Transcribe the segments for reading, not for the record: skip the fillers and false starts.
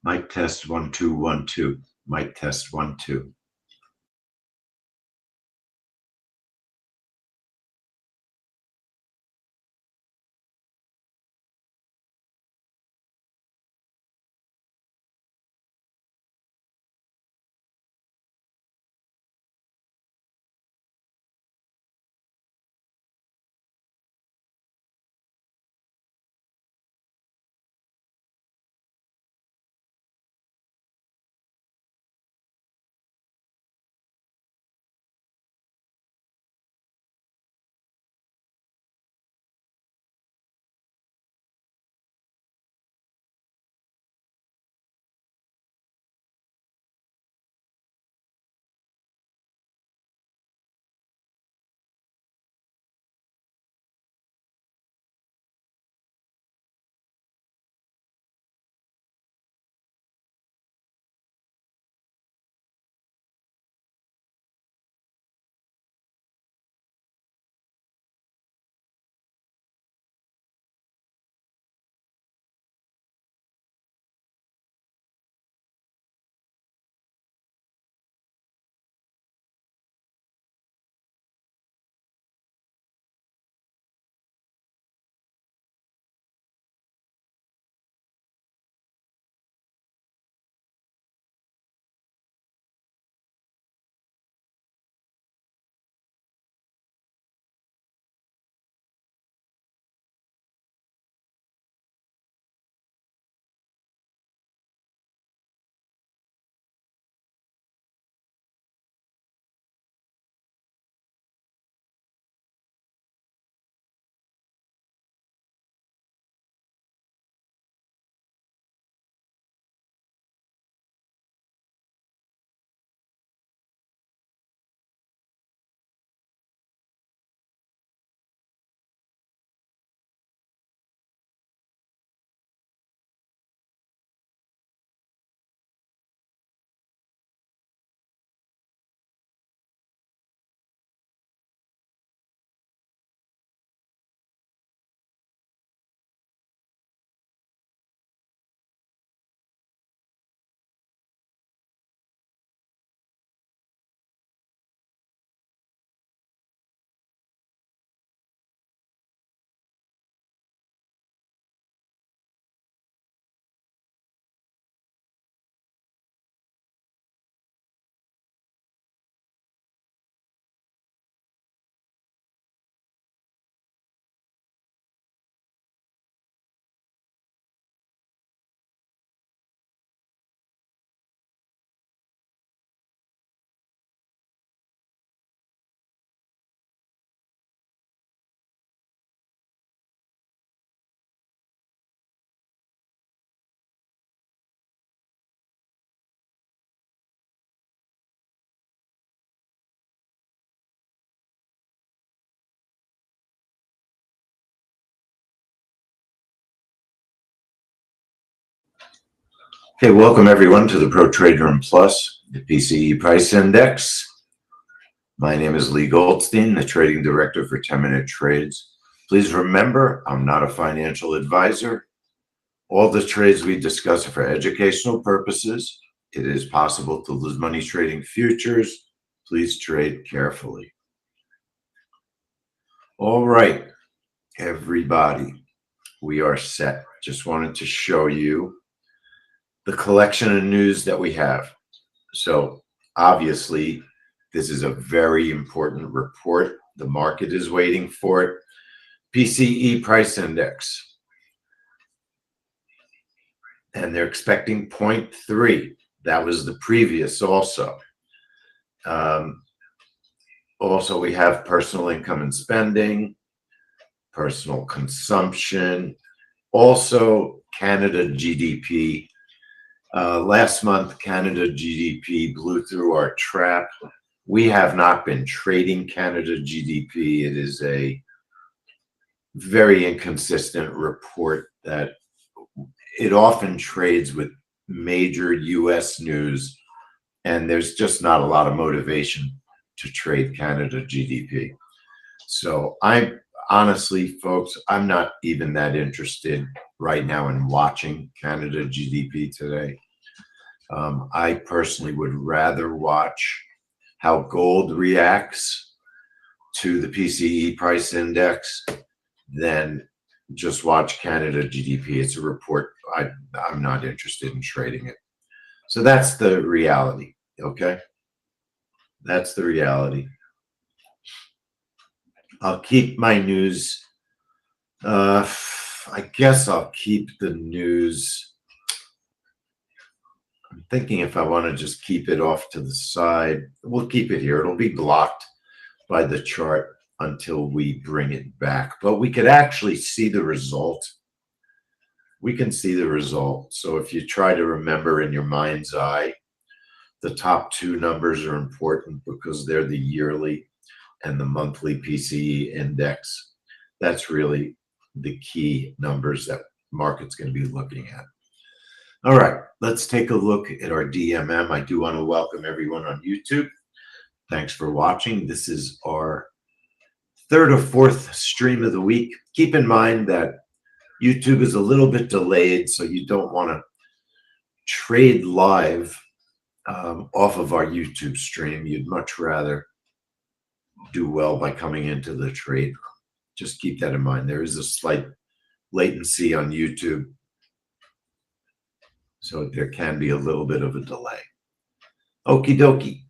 Mic test 1 2 1 2. Mic test 1 2. Okay, welcome everyone to the Pro Trade Room Plus, the PCE price index. My name is Lee Goldstein, the trading director for 10-minute trades. Please remember, I'm not a financial advisor. All the trades we discuss are for educational purposes. It is possible to lose money trading futures. Please trade carefully. All right, everybody, we are set. Just wanted to show you the collection of news that we have. So obviously, this is a very important report. The market is waiting for it. PCE price index. And they're expecting 0.3. That was the previous also. Also, we have personal income and spending, personal consumption, also Canada GDP. Last month, Canada GDP blew through our trap. We have not been trading Canada GDP. It is a very inconsistent report that it often trades with major US news, and there's just not a lot of motivation to trade Canada GDP. So I'm honestly, folks, I'm not even that interested right now in watching Canada GDP today. I personally would rather watch how gold reacts to the PCE price index than just watch Canada GDP. It's a report. I'm not interested in trading it. So that's the reality. Okay. That's the reality. I'll keep my news. I guess I'll keep the news. I'm thinking if I want to just keep it off to the side, we'll keep it here. It'll be blocked by the chart until we bring it back. But we could actually see the result. We can see the result. So if you try to remember in your mind's eye, the top two numbers are important because they're the yearly and the monthly PCE index. That's really the key numbers that market's going to be looking at. All right, let's take a look at our DMM. I do want to welcome everyone on YouTube. Thanks for watching. This is our third or fourth stream of the week. Keep in mind that YouTube is a little bit delayed, so you don't want to trade live off of our YouTube stream. You'd much rather do well by coming into the trade room. Just keep that in mind. There is a slight latency on YouTube, so there can be a little bit of a delay. Okie dokie.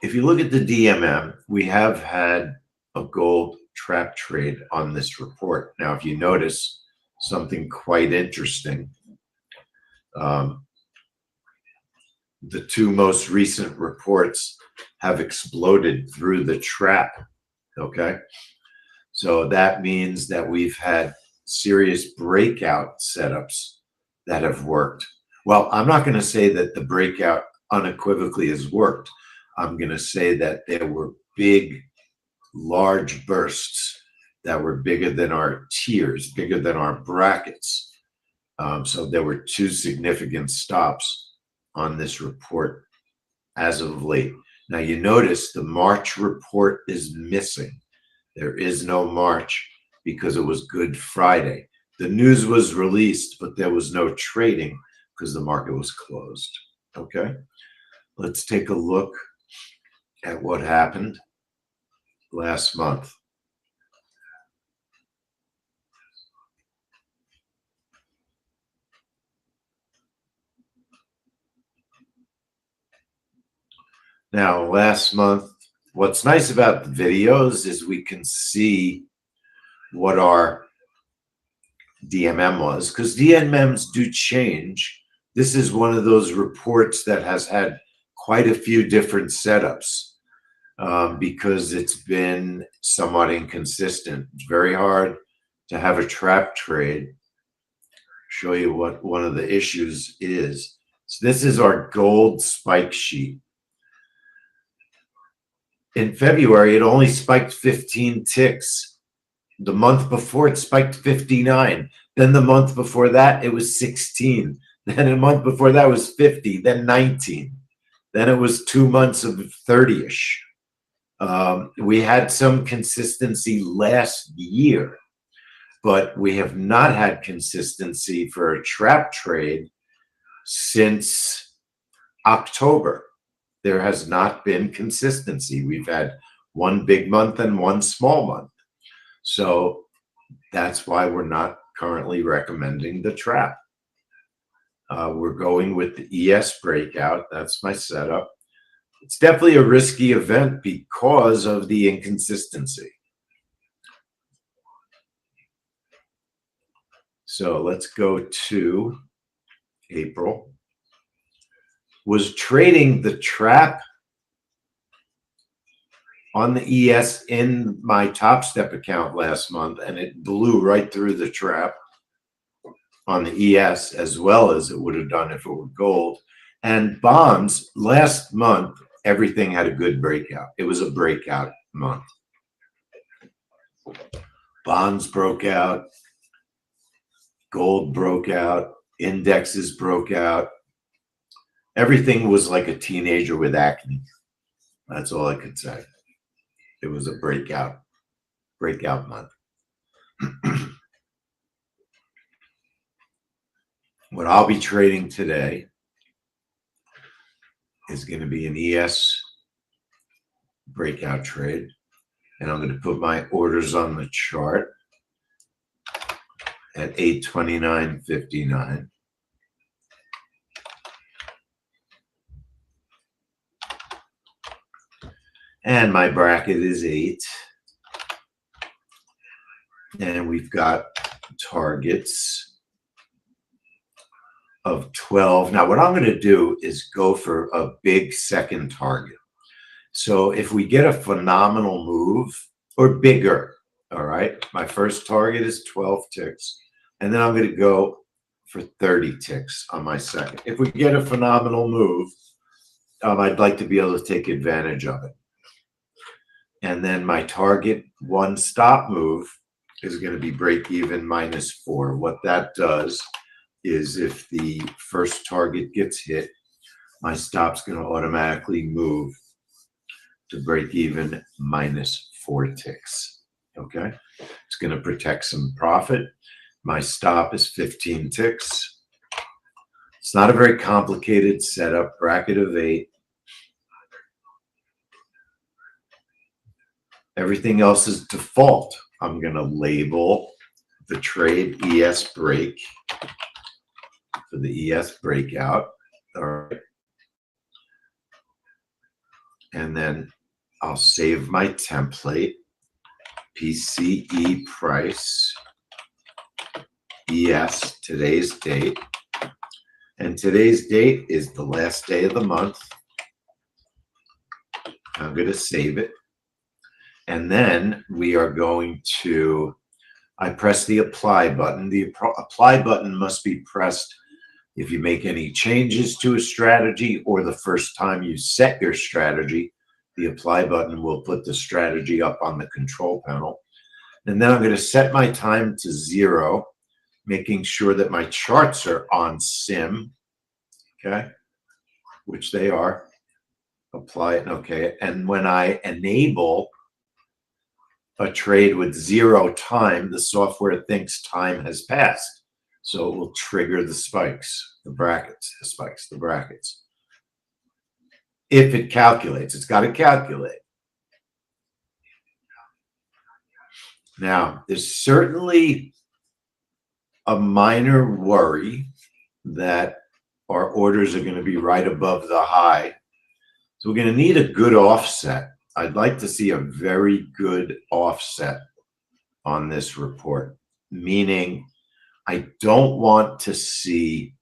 If you look at the DMM, we have had a gold trap trade on this report. Now, if you notice something quite interesting, the two most recent reports have exploded through the trap. Okay. So that means that we've had serious breakout setups that have worked. Well, I'm not going to say that the breakout unequivocally has worked. I'm going to say that there were big, large bursts that were bigger than our tiers, bigger than our brackets. So there were two significant stops on this report as of late. Now you notice the March report is missing. There is no March because it was Good Friday. The news was released, but there was no trading because the market was closed. Okay, let's take a look at what happened last month. Now, last month, what's nice about the videos is we can see what our DMM was, because DMMs do change. This is one of those reports that has had quite a few different setups because it's been somewhat inconsistent. It's very hard to have a trap trade. Show you what one of the issues is. So this is our gold spike sheet. In February, it only spiked 15 ticks. The month before, it spiked 59. Then the month before that, it was 16. Then a month before that was 50. Then 19. Then it was 2 months of 30-ish. We had some consistency last year, but we have not had consistency for a trap trade since October. There has not been consistency. We've had one big month and one small month. So that's why we're not currently recommending the trap. We're going with the ES breakout. That's my setup. It's definitely a risky event because of the inconsistency. So let's go to April. Was trading the trap on the ES in my Top Step account last month, and it blew right through the trap on the ES as well as it would have done if it were gold. And bonds, last month, everything had a good breakout. It was a breakout month. Bonds broke out, gold broke out, indexes broke out. Everything was like a teenager with acne. That's all I could say. It was a breakout month. What I'll be trading today is going to be an ES breakout trade. And I'm going to put my orders on the chart at 829.59. And my bracket is 8. And we've got targets of 12. Now, what I'm going to do is go for a big second target. So if we get a phenomenal move or bigger, all right, my first target is 12 ticks. And then I'm going to go for 30 ticks on my second. If we get a phenomenal move, I'd like to be able to take advantage of it. And then my target one stop move is going to be break even -4. What that does is if the first target gets hit, my stop's going to automatically move to break even -4 ticks. Okay, it's going to protect some profit. My stop is 15 ticks. It's not a very complicated setup. Bracket of 8. Everything else is default. I'm going to label the trade ES break for the ES breakout. All right. And then I'll save my template. PCE price, ES, today's date. And today's date is the last day of the month. I'm going to save it. And then we are going to, I press the apply button. The apply button must be pressed if you make any changes to a strategy or the first time you set your strategy. The apply button will put the strategy up on the control panel. And then I'm going to set my time to 0, making sure that my charts are on sim, okay, which they are. Apply it, okay. And when I enable a trade with 0 time, the software thinks time has passed. So it will trigger the spikes, the brackets, the spikes, the brackets. If it calculates, it's got to calculate. Now, there's certainly a minor worry that our orders are going to be right above the high. So we're going to need a good offset. I'd like to see a very good offset on this report, meaning I don't want to see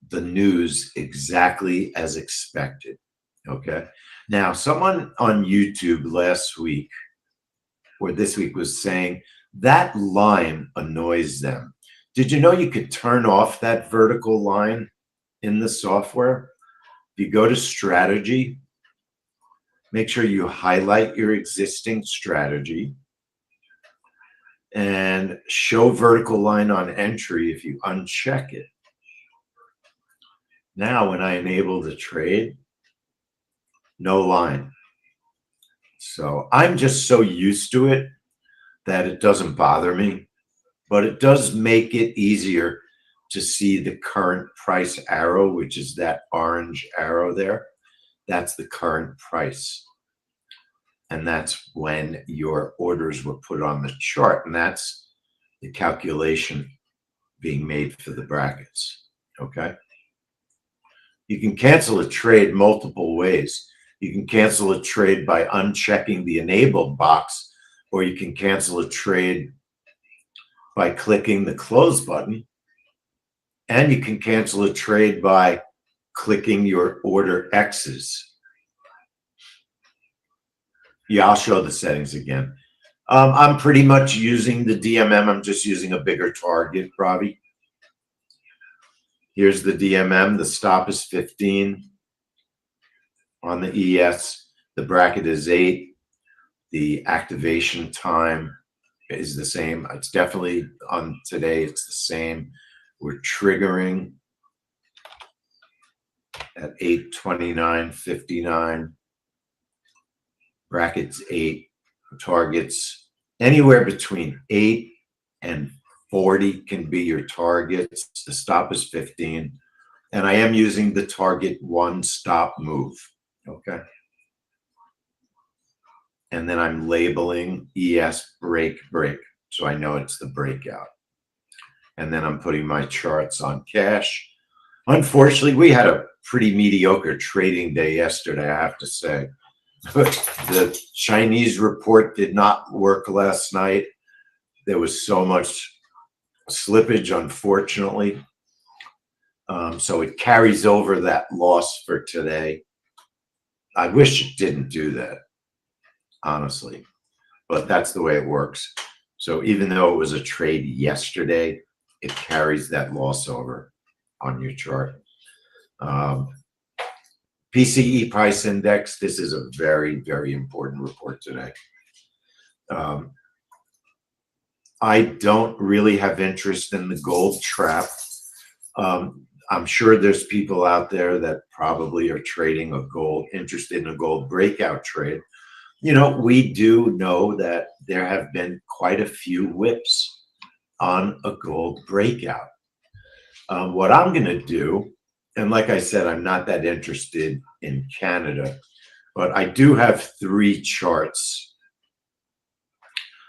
the news exactly as expected. Okay. Now, someone on YouTube last week or this week was saying that line annoys them. Did you know you could turn off that vertical line in the software? If you go to strategy, make sure you highlight your existing strategy and show vertical line on entry if you uncheck it. Now, when I enable the trade, no line. So I'm just so used to it that it doesn't bother me, but it does make it easier to see the current price arrow, which is that orange arrow there. That's the current price. And that's when your orders were put on the chart. And that's the calculation being made for the brackets. Okay. You can cancel a trade multiple ways. You can cancel a trade by unchecking the enabled box, or you can cancel a trade by clicking the close button. And you can cancel a trade by clicking your order X's. Yeah, I'll show the settings again. I'm pretty much using the DMM. I'm just using a bigger target, Robbie. Here's the DMM. The stop is 15 on the ES. The bracket is 8. The activation time is the same. It's definitely on today. It's the same. We're triggering at 8:29:59. Brackets 8, targets anywhere between 8 and 40 can be your targets. The stop is 15. And I am using the target 1 stop move. Okay. And then I'm labeling ES break. So I know it's the breakout. And then I'm putting my charts on cash. Unfortunately, we had a pretty mediocre trading day yesterday, I have to say. The Chinese report did not work last night. There was so much slippage, unfortunately. So it carries over that loss for today. I wish it didn't do that, honestly, but that's the way it works. So even though it was a trade yesterday, it carries that loss over on your chart. PCE price index, this is a very, very important report today. I don't really have interest in the gold trap. I'm sure there's people out there that probably are trading a gold, interested in a gold breakout trade. You know, we do know that there have been quite a few whips on a gold breakout. What I'm going to do, and like I said, I'm not that interested in Canada, but I do have 3 charts.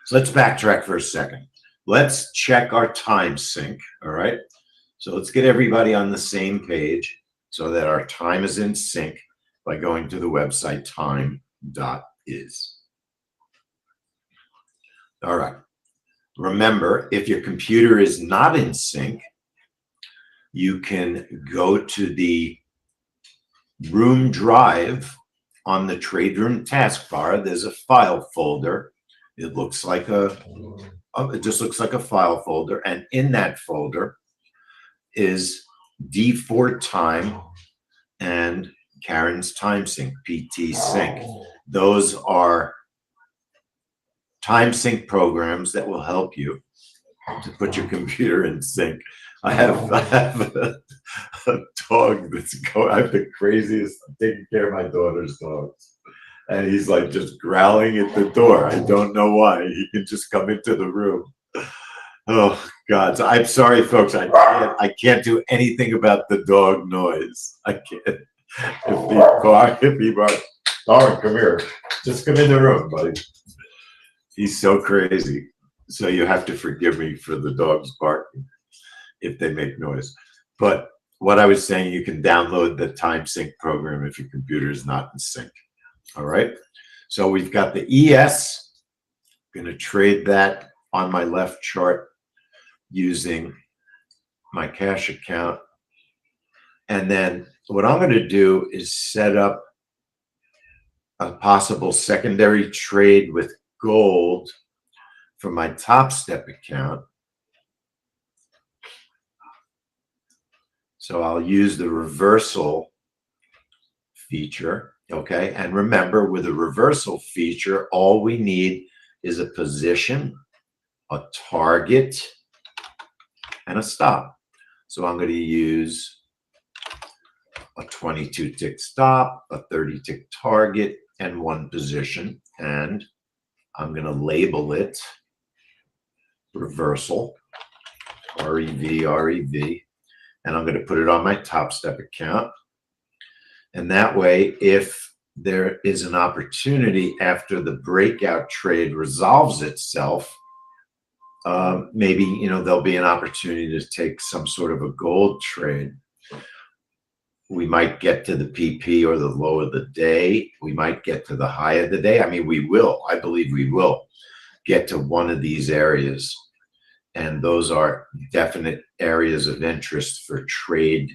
So let's backtrack for a second. Let's check our time sync, all right? So let's get everybody on the same page so that our time is in sync by going to the website time.is. All right. Remember, if your computer is not in sync, you can go to the room drive on the trade room taskbar. There's a file folder. It looks like it just looks like a file folder, and in that folder is D4 time and Karen's time sync, PT sync. Those are time sync programs that will help you to put your computer in sync. I have a dog that's going, I have the craziest, I'm taking care of my daughter's dogs. And he's like just growling at the door. I don't know why. He can just come into the room. Oh God! So I'm sorry, folks. I can't do anything about the dog noise. I can't. If he barks, Darwin, come here. Just come in the room, buddy. He's so crazy. So you have to forgive me for the dogs barking if they make noise. But what I was saying, you can download the time sync program if your computer is not in sync. All right. So we've got the ES. I'm going to trade that on my left chart using my cash account. And then what I'm going to do is set up a possible secondary trade with gold for my Top Step account. So I'll use the reversal feature. Okay. And remember, with a reversal feature, all we need is a position, a target, and a stop. So I'm going to use a 22 tick stop, a 30 tick target, and 1 position. And I'm going to label it reversal, REV, and I'm going to put it on my Top Step account. And that way, if there is an opportunity after the breakout trade resolves itself, maybe, you know, there'll be an opportunity to take some sort of a gold trade. We might get to the PP or the low of the day. We might get to the high of the day. I mean, we will. I believe we will get to one of these areas. And those are definite areas of interest for trades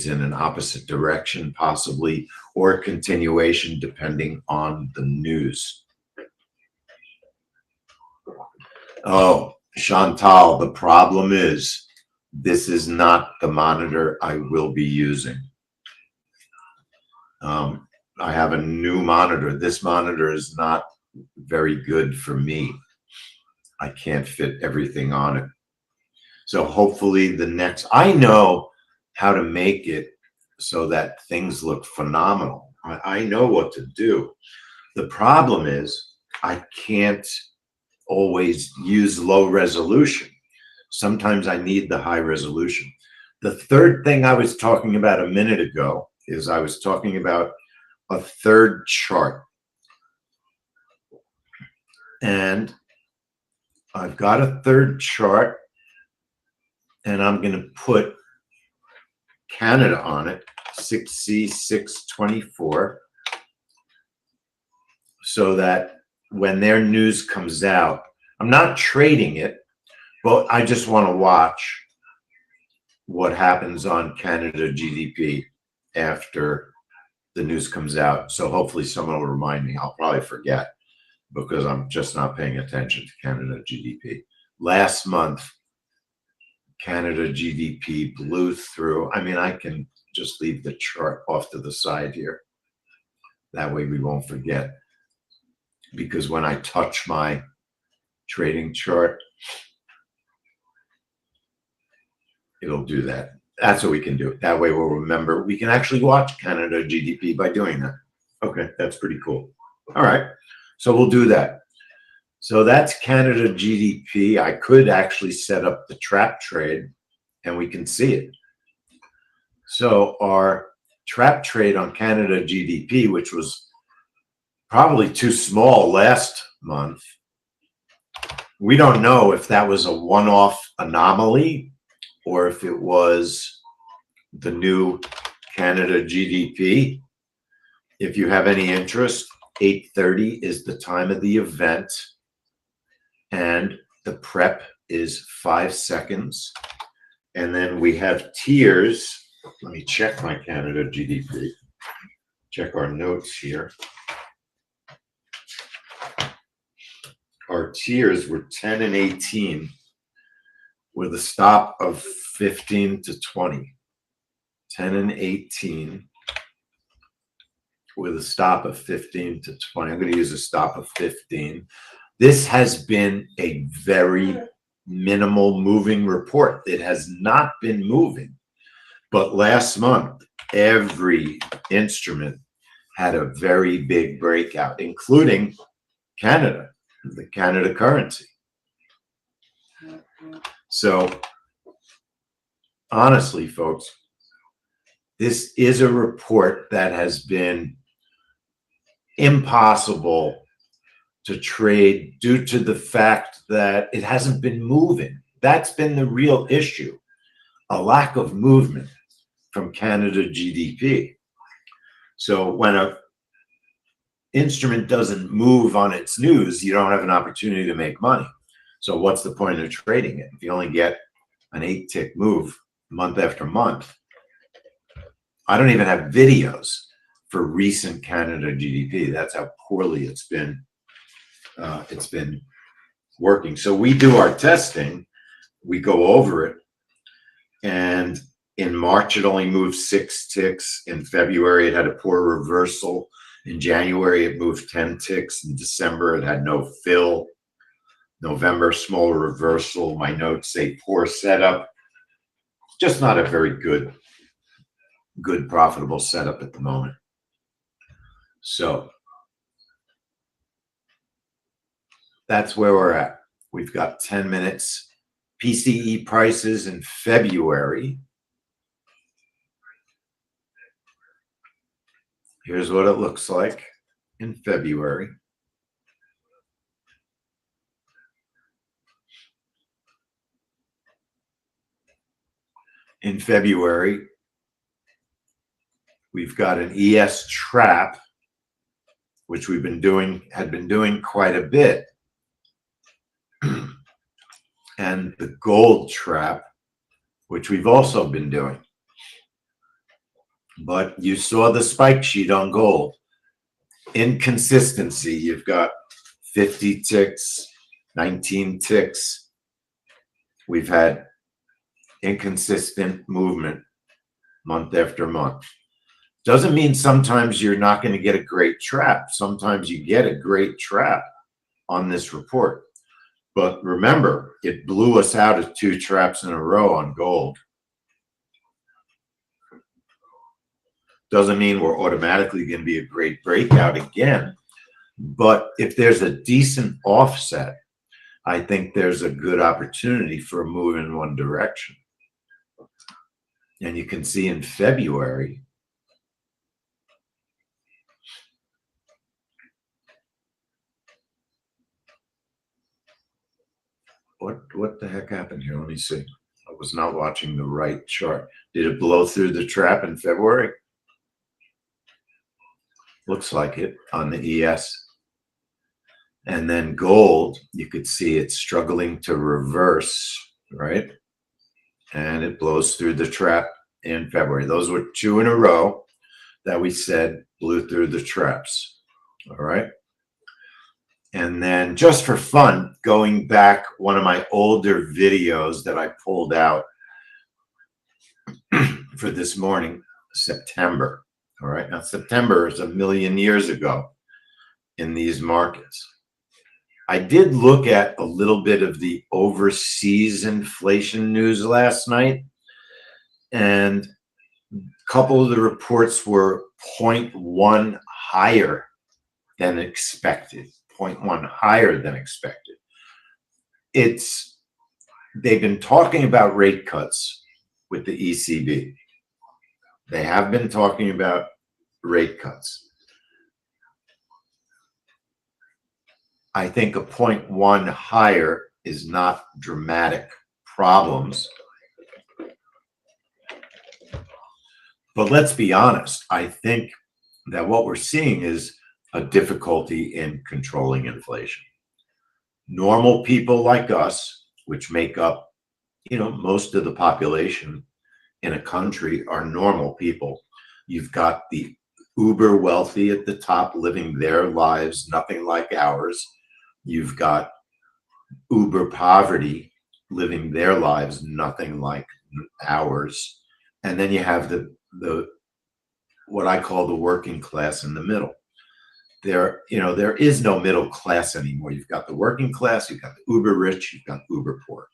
in an opposite direction, possibly, or continuation, depending on the news. Oh, Chantal, the problem is this is not the monitor I will be using. I have a new monitor. This monitor is not very good for me. I can't fit everything on it. So hopefully I know how to make it so that things look phenomenal. I know what to do. The problem is I can't always use low resolution. Sometimes I need the high resolution. The third thing I was talking about a minute ago is I was talking about a third chart. And I've got a third chart, and I'm going to put Canada on it, 6C624, so that when their news comes out, I'm not trading it, but I just want to watch what happens on Canada GDP after the news comes out. So hopefully someone will remind me. I'll probably forget because I'm just not paying attention to Canada GDP. Last month, Canada GDP blew through. I mean, I can just leave the chart off to the side here. That way we won't forget. Because when I touch my trading chart, it'll do that. That's what we can do. That way we'll remember. We can actually watch Canada GDP by doing that. Okay, that's pretty cool. All right, so we'll do that. So that's Canada GDP. I could actually set up the trap trade and we can see it. So our trap trade on Canada GDP, which was probably too small last month, we don't know if that was a one-off anomaly or if it was the new Canada GDP. If you have any interest, 8:30 is the time of the event, and the prep is 5 seconds. And then we have tiers. Let me check my Canada GDP. Check our notes here. Our tiers were 10 and 18 with a stop of 15 to 20. 10 and 18 with a stop of 15 to 20. I'm going to use a stop of 15. This has been a very minimal moving report. It has not been moving. But last month, every instrument had a very big breakout, including Canada, the Canada currency. So honestly, folks, this is a report that has been impossible to trade due to the fact that it hasn't been moving. That's been the real issue, a lack of movement from Canada GDP. So when an instrument doesn't move on its news, you don't have an opportunity to make money. So what's the point of trading it? If you only get an 8-tick move month after month. I don't even have videos for recent Canada GDP. That's how poorly it's been working. So we do our testing, we go over it, and in March it only moved 6 ticks. In February it had a poor reversal. In January it moved 10 ticks. In December it had no fill. November, small reversal. My notes say poor setup. Just not a very good profitable setup at the moment. So that's where we're at. We've got 10 minutes. PCE prices in February. Here's what it looks like in February. In February, we've got an ES trap, which had been doing quite a bit. And the gold trap, which we've also been doing. But you saw the spike sheet on gold. Inconsistency. You've got 50 ticks, 19 ticks. We've had inconsistent movement month after month. Doesn't mean sometimes you're not going to get a great trap. Sometimes you get a great trap on this report. But remember, it blew us out of 2 traps in a row on gold. Doesn't mean we're automatically going to be a great breakout again. But if there's a decent offset, I think there's a good opportunity for a move in one direction. And you can see in February, what the heck happened here? Let me see. I was not watching the right chart. Did it blow through the trap in February? Looks like it on the ES. And then gold, you could see it's struggling to reverse, right? And it blows through the trap in February. Those were 2 in a row that we said blew through the traps. All right. And then just for fun, going back one of my older videos that I pulled out for this morning, September. All right. Now, September is 1,000,000 years ago in these markets. I did look at a little bit of the overseas inflation news last night, and a couple of the reports were 0.1 higher than expected. 0.1 higher than expected. They've been talking about rate cuts with the ECB. They have been talking about rate cuts. I think a 0.1 higher is not dramatic problems. But let's be honest, I think that what we're seeing is a difficulty in controlling inflation. Normal people like us, which make up, most of the population in a country, are normal people. You've got the uber wealthy at the top living their lives, nothing like ours. You've got uber poverty living their lives, nothing like ours. And then you have the what I call the working class in the middle. There is no middle class anymore. You've got the working class, you've got the uber rich, you've got uber poor.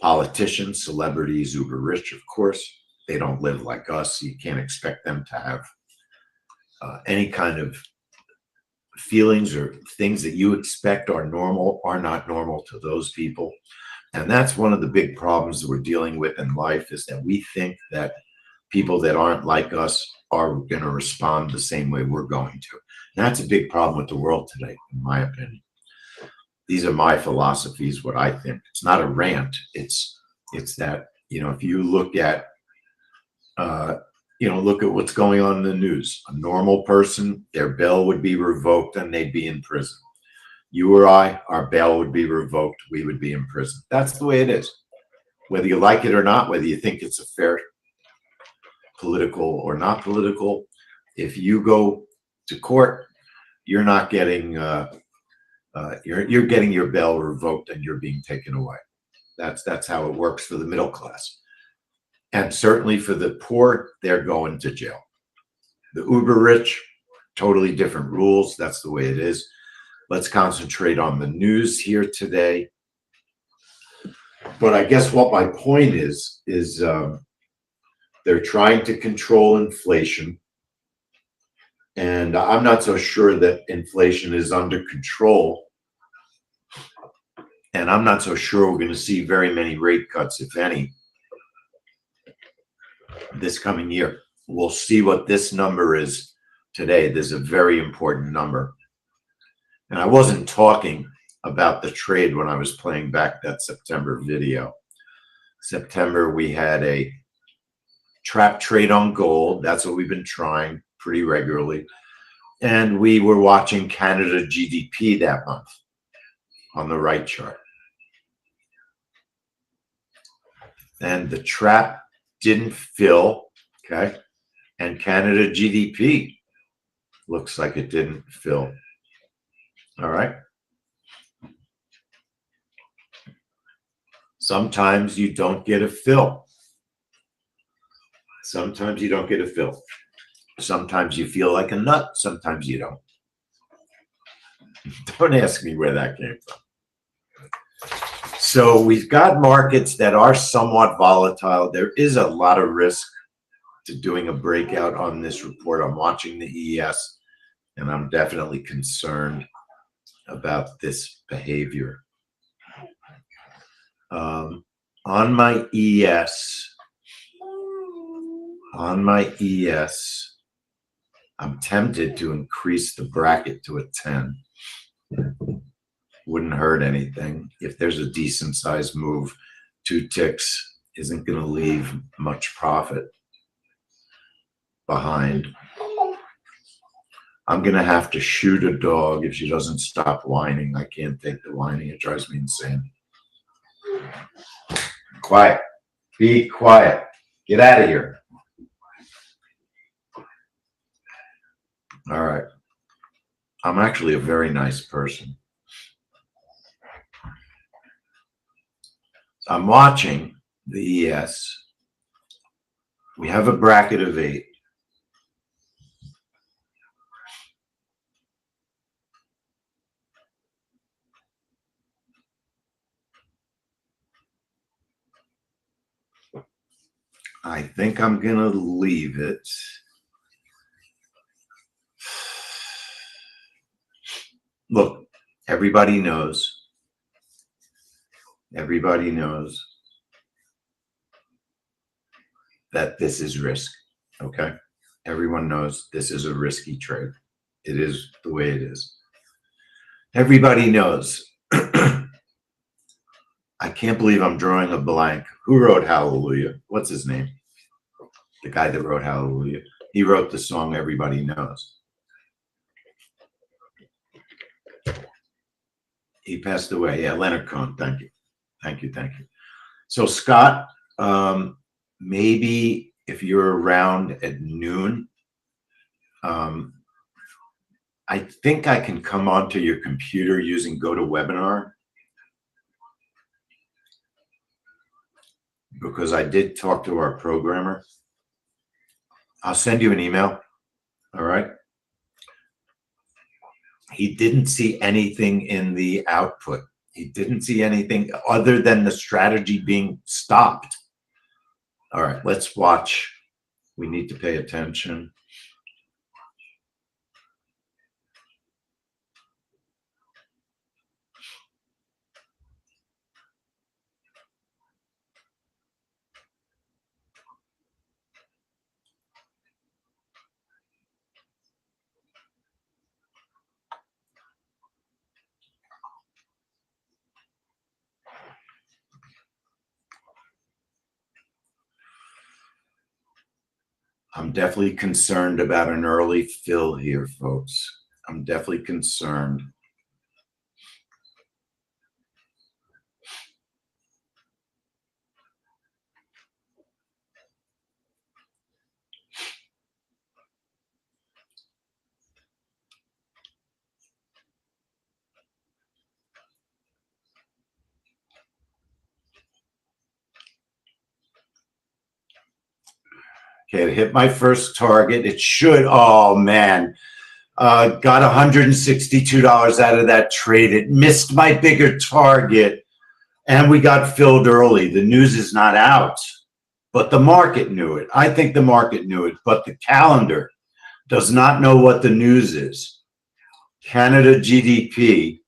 Politicians, celebrities, uber rich, of course, they don't live like us. So you can't expect them to have any kind of feelings or things that you expect are normal are not normal to those people. And that's one of the big problems that we're dealing with in life, is that we think that people that aren't like us are going to respond the same way we're going to. And that's a big problem with the world today, in my opinion. These are my philosophies, what I think. It's not a rant. It's that, if you look at look at what's going on in the news. A normal person, their bail would be revoked and they'd be in prison. You or I, our bail would be revoked. We would be in prison. That's the way it is. Whether you like it or not, whether you think it's a fair political or not political, if you go to court, you're not getting you're getting your bail revoked and you're being taken away. That's how it works for the middle class. And certainly for the poor, they're going to jail. The uber rich, totally different rules. That's the way it is. Let's concentrate on the news here today. But I guess what my point is they're trying to control inflation. And I'm not so sure that inflation is under control. And I'm not so sure we're going to see very many rate cuts, if any, this coming year. We'll see what this number is today. There's a very important number. And I wasn't talking about the trade when I was playing back that September video. September, we had a trap trade on gold. That's what we've been trying pretty regularly. And we were watching Canada GDP that month on the right chart. And the trap didn't fill, okay? And Canada GDP looks like it didn't fill. All right. Sometimes you don't get a fill. Sometimes you don't get a fill. Sometimes you feel like a nut. Sometimes you don't. Don't ask me where that came from. So we've got markets that are somewhat volatile. There is a lot of risk to doing a breakout on this report. I'm watching the ES, and I'm definitely concerned about this behavior. On my ES, I'm tempted to increase the bracket to a 10. Wouldn't hurt anything. If there's a decent sized move, 2 ticks isn't going to leave much profit behind. I'm going to have to shoot a dog if she doesn't stop whining. I can't take the whining. It drives me insane. Quiet. Be quiet. Get out of here. All right. I'm actually a very nice person. I'm watching the ES. We have a bracket of 8. I think I'm going to leave it. Look, everybody knows that this is risk, okay? Everyone knows this is a risky trade. It is the way it is. Everybody knows. I can't believe I'm drawing a blank. Who wrote Hallelujah? What's his name? The guy that wrote Hallelujah. He wrote the song Everybody Knows. He passed away. Yeah, Leonard Cohen. Thank you. So Scott, maybe if you're around at noon, I think I can come onto your computer using GoToWebinar, because I did talk to our programmer. I'll send you an email. All right. He didn't see anything in the output. He didn't see anything other than the strategy being stopped. All right, let's watch. We need to pay attention. I'm definitely concerned about an early fill here, folks. I'm definitely concerned. Okay, it hit my first target. It should. Oh, man. Got $162 out of that trade. It missed my bigger target, and we got filled early. The news is not out, but the market knew it. I think the market knew it, but the calendar does not know what the news is. Canada GDP,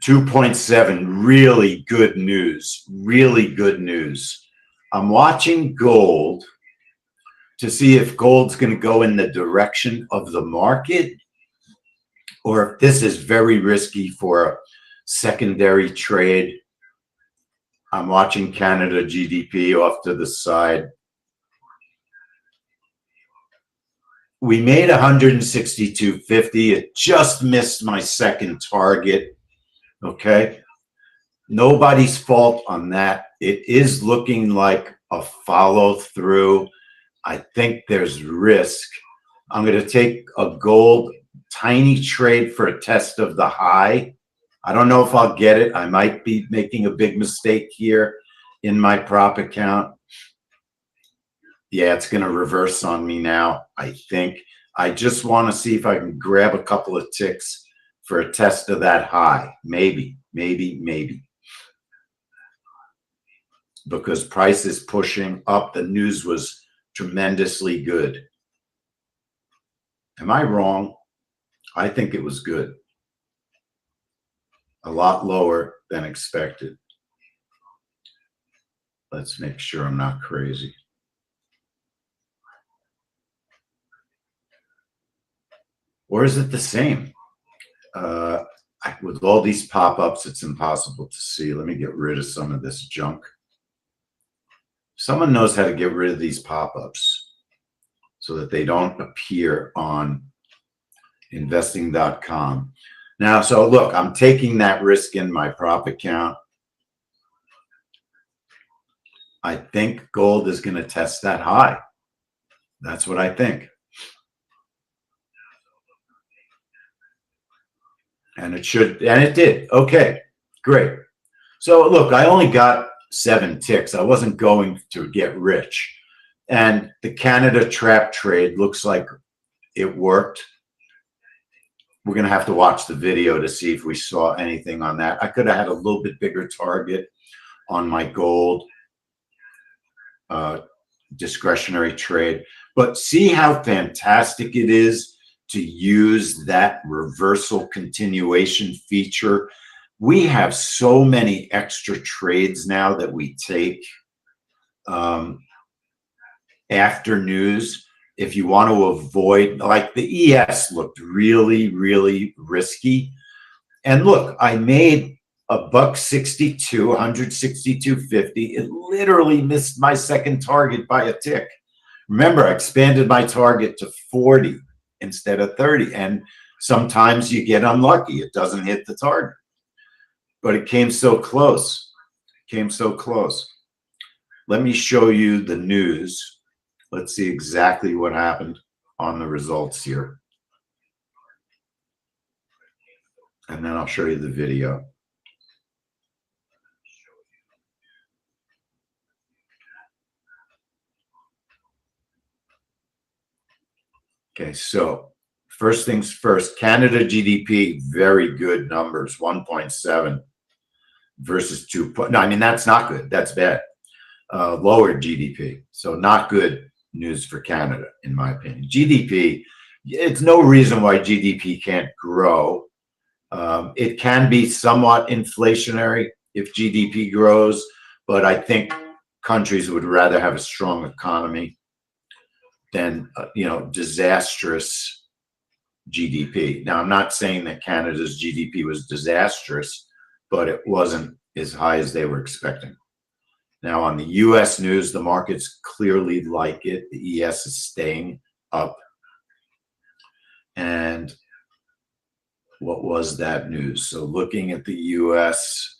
2.7, really good news, really good news. I'm watching gold to see if gold's going to go in the direction of the market, or if this is very risky for a secondary trade. I'm watching Canada GDP off to the side. We made 162.50. It just missed my second target. Okay. Nobody's fault on that. It is looking like a follow through. I think there's risk. I'm going to take a gold tiny trade for a test of the high. I don't know if I'll get it. I might be making a big mistake here in my prop account. Yeah, it's going to reverse on me now, I think. I just want to see if I can grab a couple of ticks for a test of that high. Maybe. Because price is pushing up. The news was tremendously good. Am I wrong? I think it was good. a lot lower than expected. Let's make sure I'm not crazy. Or is it the same? With all these pop-ups, it's impossible to see. Let me get rid of some of this junk. Someone knows how to get rid of these pop-ups so that they don't appear on investing.com. Now, so look, I'm taking that risk in my prop account. I think gold is going to test that high. That's what I think. And it should, and it did. Okay, great. So look, I only got 7 ticks. I wasn't going to get rich. And the Canada trap trade looks like it worked. We're going to have to watch the video to see if we saw anything on that. I could have had a little bit bigger target on my gold discretionary trade. But see how fantastic it is to use that reversal continuation feature. We have so many extra trades now that we take after news. If you want to avoid, like the ES looked really, really risky. And look, I made $1.62, 162.50. It literally missed my second target by a tick. Remember, I expanded my target to 40 instead of 30. And sometimes you get unlucky. It doesn't hit the target. But it came so close. It came so close. Let me show you the news. Let's see exactly what happened on the results here. And then I'll show you the video. Okay, so first things first, Canada GDP, very good numbers, 1.7 versus 2. No, I mean, that's not good. That's bad. Lower GDP. So not good news for Canada, in my opinion. GDP, it's no reason why GDP can't grow. It can be somewhat inflationary if GDP grows, but I think countries would rather have a strong economy than disastrous GDP. Now, I'm not saying that Canada's GDP was disastrous, but it wasn't as high as they were expecting. Now, on the US news, the markets clearly like it. The ES is staying up. And what was that news? So looking at the US,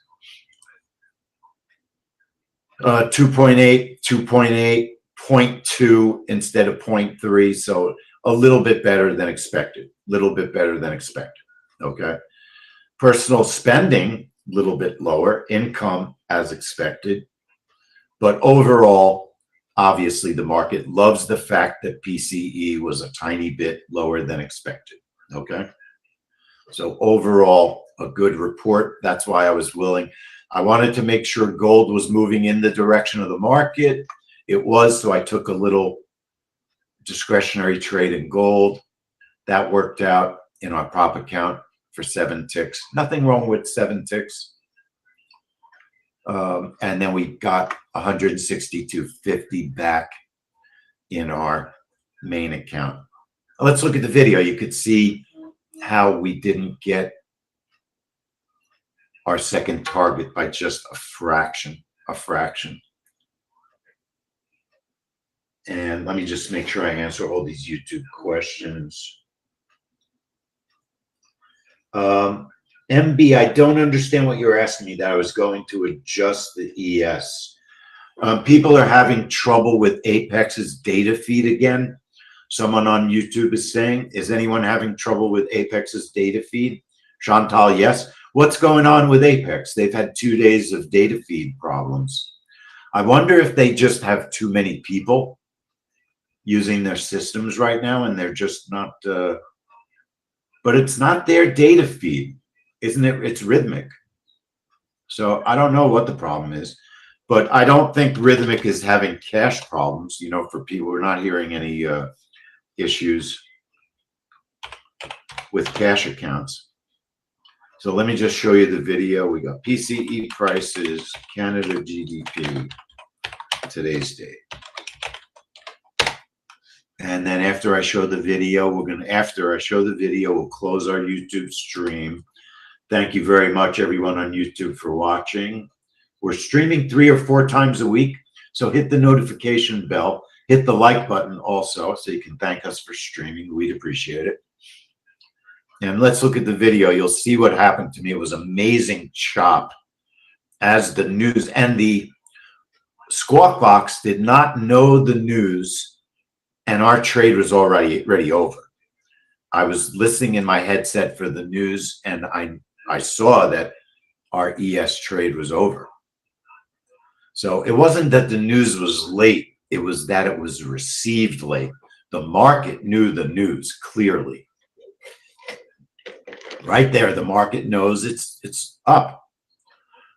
2.8, 2.8, 0.2 instead of 0.3. So a little bit better than expected. Little bit better than expected. Okay. Personal spending, a little bit lower. Income as expected. But overall, obviously, the market loves the fact that PCE was a tiny bit lower than expected. Okay. So overall, a good report. That's why I was willing. I wanted to make sure gold was moving in the direction of the market. It was, so I took a little discretionary trade in gold. That worked out in our prop account for 7 ticks. Nothing wrong with 7 ticks. And then we got 162.50 back in our main account. Let's look at the video. You could see how we didn't get our second target by just a fraction. And let me just make sure I answer all these YouTube questions. MB, I don't understand what you're asking me, that I was going to adjust the ES. People are having trouble with Apex's data feed again. Someone on YouTube is saying, is anyone having trouble with Apex's data feed? Chantal, yes. What's going on with Apex? They've had 2 days of data feed problems. I wonder if they just have too many people using their systems right now and they're just not, but it's not their data feed, isn't it? It's Rhythmic. So I don't know what the problem is, but I don't think Rhythmic is having cache problems, for people. We're not hearing any issues with cache accounts. So let me just show you the video. We got PCE prices, Canada GDP, today's date. And then after I show the video, we'll close our YouTube stream. Thank you very much, everyone on YouTube, for watching. We're streaming 3 or 4 times a week, so hit the notification bell. Hit the like button also, so you can thank us for streaming. We'd appreciate it. And let's look at the video. You'll see what happened to me. It was amazing chop as the news. And the Squawk Box did not know the news, and our trade was already over. I was listening in my headset for the news, and I saw that our ES trade was over. So it wasn't that the news was late. It was that it was received late. The market knew the news clearly. Right there, the market knows it's up.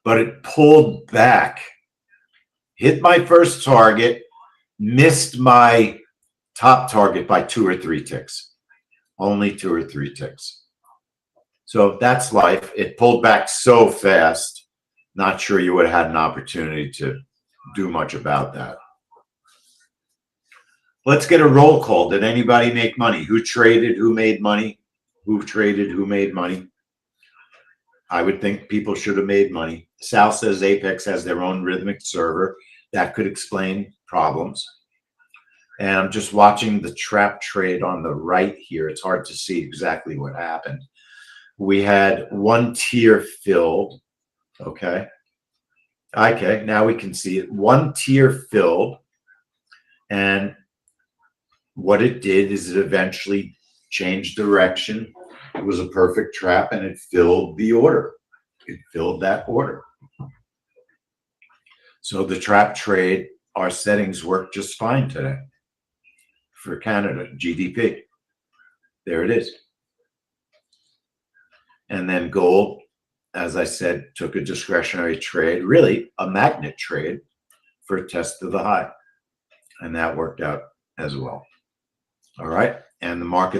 But it pulled back, hit my first target, missed my top target by 2 or 3 ticks. Only 2 or 3 ticks. So that's life. It pulled back so fast. Not sure you would have had an opportunity to do much about that. Let's get a roll call. Did anybody make money? Who traded? Who made money? Who traded? Who made money? I would think people should have made money. Sal says Apex has their own rhythmic server. That could explain problems. And I'm just watching the trap trade on the right here. It's hard to see exactly what happened. We had one tier filled. Okay. Okay, now we can see it. One tier filled. And what it did is it eventually changed direction. It was a perfect trap, and it filled the order. It filled that order. So the trap trade, our settings work just fine today for Canada GDP. There it is. And then gold, as I said, took a discretionary trade, really a magnet trade for a test of the high. And that worked out as well. All right. And the market